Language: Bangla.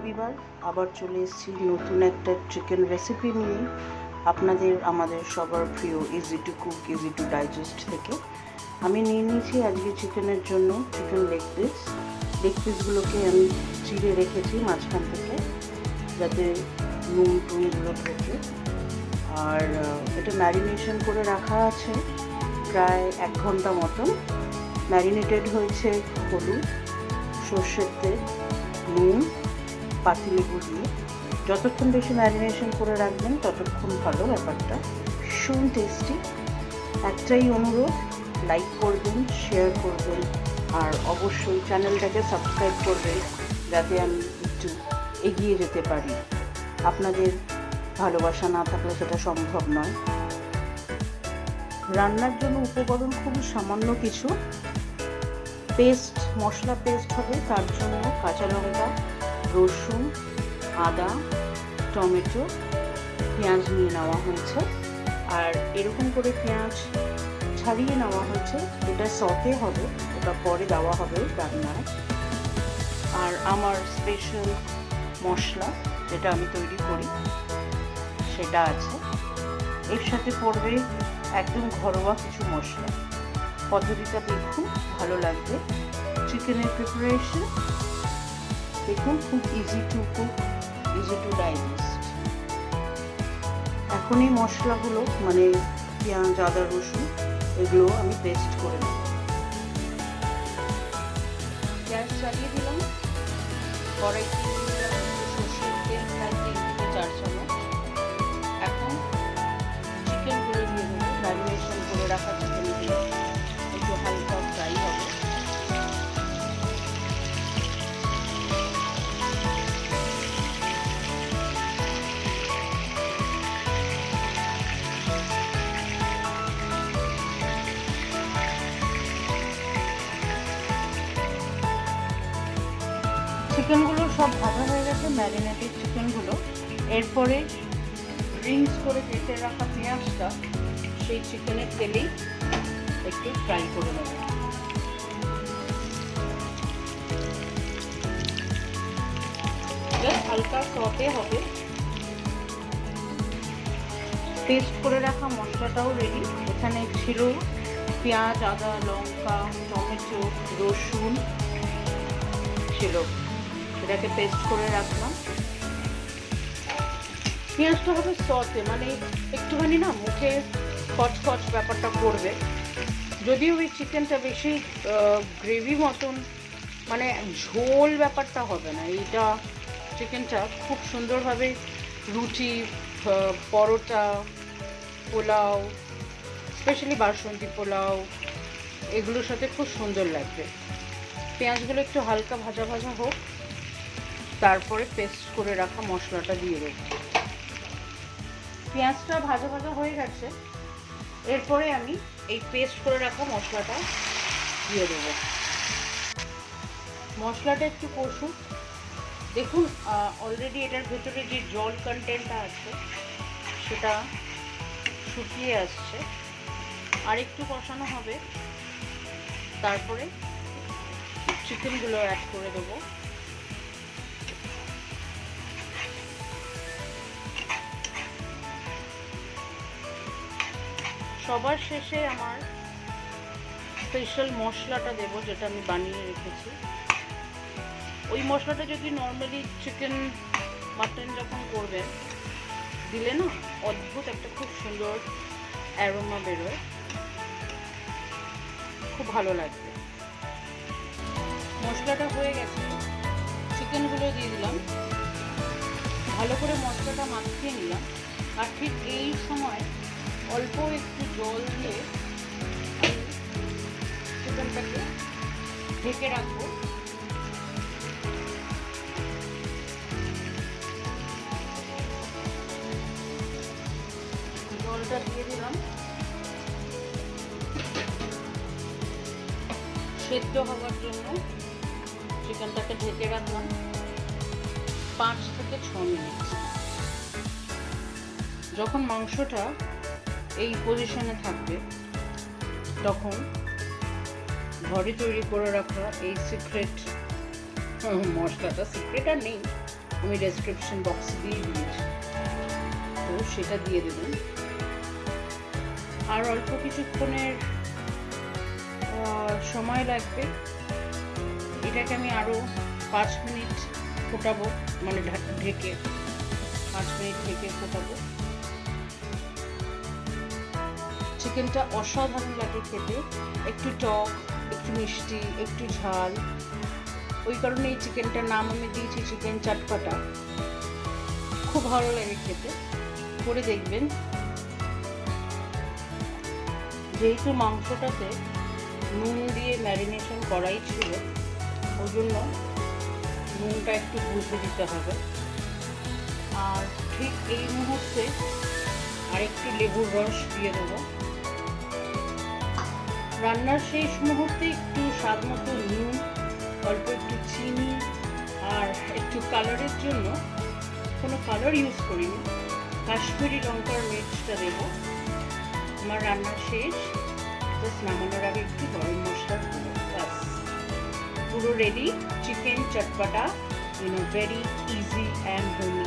রবিবার আবার চলে এসেছি নতুন একটা চিকেন রেসিপি নিয়ে আমাদের সবার প্রিয় easy to cook easy to digest থেকে। আমি নিয়ে নিয়েছি আজকে চিকেনের জন্য চিকেন লেগ পিসগুলোকে আমি চিড়ে রেখেছি মাঝখান থেকে যাতে নুন টুনগুলো ঢোকে। আর এটা ম্যারিনেশন করে রাখা আছে প্রায় 1 ঘন্টা মতন। ম্যারিনেটেড হয়েছে হলুদ, সর্ষের তেল, নুন, পাতিলেবু দিয়ে। যতক্ষণ বেশি ম্যারিনেশন করে রাখবেন ততক্ষণ ভালো। ব্যাপারটা ভীষণ টেস্টি। একটাই অনুরোধ, লাইক করবেন, শেয়ার করবেন আর অবশ্যই চ্যানেলটাকে সাবস্ক্রাইব করবেন যাতে আমি একটু এগিয়ে যেতে পারি। আপনাদের ভালোবাসা না থাকলে সেটা সম্ভব নয়। রান্নার জন্য উপকরণ খুবই সামান্য কিছু। মশলা পেস্ট হবে, তার জন্য কাঁচা লঙ্কা, রসুন, আদা, টমেটো, পেঁয়াজ নিয়ে নেওয়া হয়েছে। আর এরকম করে পেঁয়াজ ছাড়িয়ে নেওয়া হয়েছে, এটা সতে হবে, ওটা পরে দেওয়া হবে রান্নায়। আর আমার স্পেশাল মশলা যেটা আমি তৈরি করি সেটা আছে। এর সাথে পড়বে একদম ঘরোয়া কিছু মশলা। পদ্ধতিটা দেখুন, ভালো লাগবে। চিকেনের প্রিপারেশন দেখুন, খুব easy to cook, easy to digest. এখন এই মশলাগুলো মানে পেঁয়াজ, আদা, রসুন এগুলো আমি পেস্ট করে নেব। গ্যাস চালিয়ে দিলাম, কড়াইতে সর্ষের তেল প্রায় 3 থেকে 4 চামচ। এখন চিকেনগুলো দিয়ে দেবো, ম্যারিনেশন করে রাখা চিকেনগুলো একটু হালকা ফ্রাই হবে। চিকেনগুলো সব ভাজা হয়ে গেছে, ম্যারিনেটেড চিকেনগুলো। এরপরে রিংস করে কেটে রাখা পেঁয়াজটা সেই চিকেনের তেলেই একটু ফ্রাই করে নেব। হালকা সতে হবে। পেস্ট করে রাখা মশলাটাও রেডি। এখানে ছিল পেঁয়াজ, আদা, লঙ্কা, টমেটো, রসুন ছিল, এটাকে পেস্ট করে রাখলাম। পেঁয়াজটা হবে সতে, মানে একটুখানি না মুখে কচকচ ব্যাপারটা করবে। যদিও ওই চিকেনটা বেশি গ্রেভি মতন মানে ঝোল ব্যাপারটা হবে না। এইটা চিকেনটা খুব সুন্দরভাবে রুটি, পরোটা, পোলাও, স্পেশালি বাসন্তী পোলাও এগুলোর সাথে খুব সুন্দর লাগবে। পেঁয়াজগুলো একটু হালকা ভাজা ভাজা হোক, তারপরে পেস্ট করে রাখা মশলাটা দিয়ে দেবো। পেঁয়াজটা ভাজা ভাজা হয়ে গেছে, এরপরে আমি এই পেস্ট করে রাখা মশলাটা দিয়ে দেবো। মশলাটা একটু কষুক। দেখুন অলরেডি এটার ভেতরে যে জল কন্টেন্টটা আছে সেটা শুকিয়ে আসছে। আর একটু কষানো হবে, তারপরে চিকেনগুলো অ্যাড করে দেবো। সবার শেষে আমার স্পেশাল মশলাটা দেবো যেটা আমি বানিয়ে রেখেছি। ওই মশলাটা যদি নর্মালি চিকেন মাটন যখন করবেন দিলে না অদ্ভুত একটা খুব সুন্দর অ্যারোমা বেরোয়, খুব ভালো লাগবে। মশলাটা হয়ে গেছে, চিকেনগুলো দিয়ে দিলাম, ভালো করে মশলাটা মাখিয়ে নিলাম। আর ঠিক এই সময় অল্প একটু জল দিয়ে চিকেনটাকে ঢেকে রাখবো। জলটা দিয়ে দিলাম, সেদ্ধ হওয়ার জন্য চিকেনটাকে ঢেকে রাখলাম 5 থেকে 6 মিনিট। যখন মাংসটা এই পজিশনে থাকবে তখন ঘরে তৈরি করে রাখা এই সিক্রেট মশলাটা, সিক্রেট আর নেই, আমি ডেসক্রিপশন বক্সে দিয়ে দিয়েছি, তো সেটা দিয়ে দেবেন। আর অল্প কিছুক্ষণের সময় লাগবে। এটাকে আমি আরও 5 মিনিট ফোটাবো, মানে ঢেকে 5 মিনিট ঢেকে ফোটাবো। চিকেনটা অসাধারণ লাগে খেতে, একটু টক, একটু মিষ্টি, একটু ঝাল। ওই কারণে এই চিকেনটার নাম আমি দিয়েছি চিকেন চটপাটা। খুব ভালো লাগে খেতে, করে দেখবেন। যেহেতু মাংসটাতে নুন দিয়ে ম্যারিনেশন করাই ছিল, ওই জন্য নুনটা একটু বুঝে দিতে হবে। আর ঠিক এই মুহূর্তে আরেকটু লেবুর রস দিয়ে দেবো। রান্নার শেষ মুহূর্তে একটু স্বাদ মতো নুন, অল্প একটু চিনি, আর একটু কালারের জন্য কোনো কালার ইউজ করিনি, কাশ্মীরি লঙ্কার মির্চটা দেবো। আমার রান্না শেষ, জাস্ট নামানোর আগে একটু গরম মশলা দেবো, ব্যাস পুরো ready chicken chatpata in a very easy and homely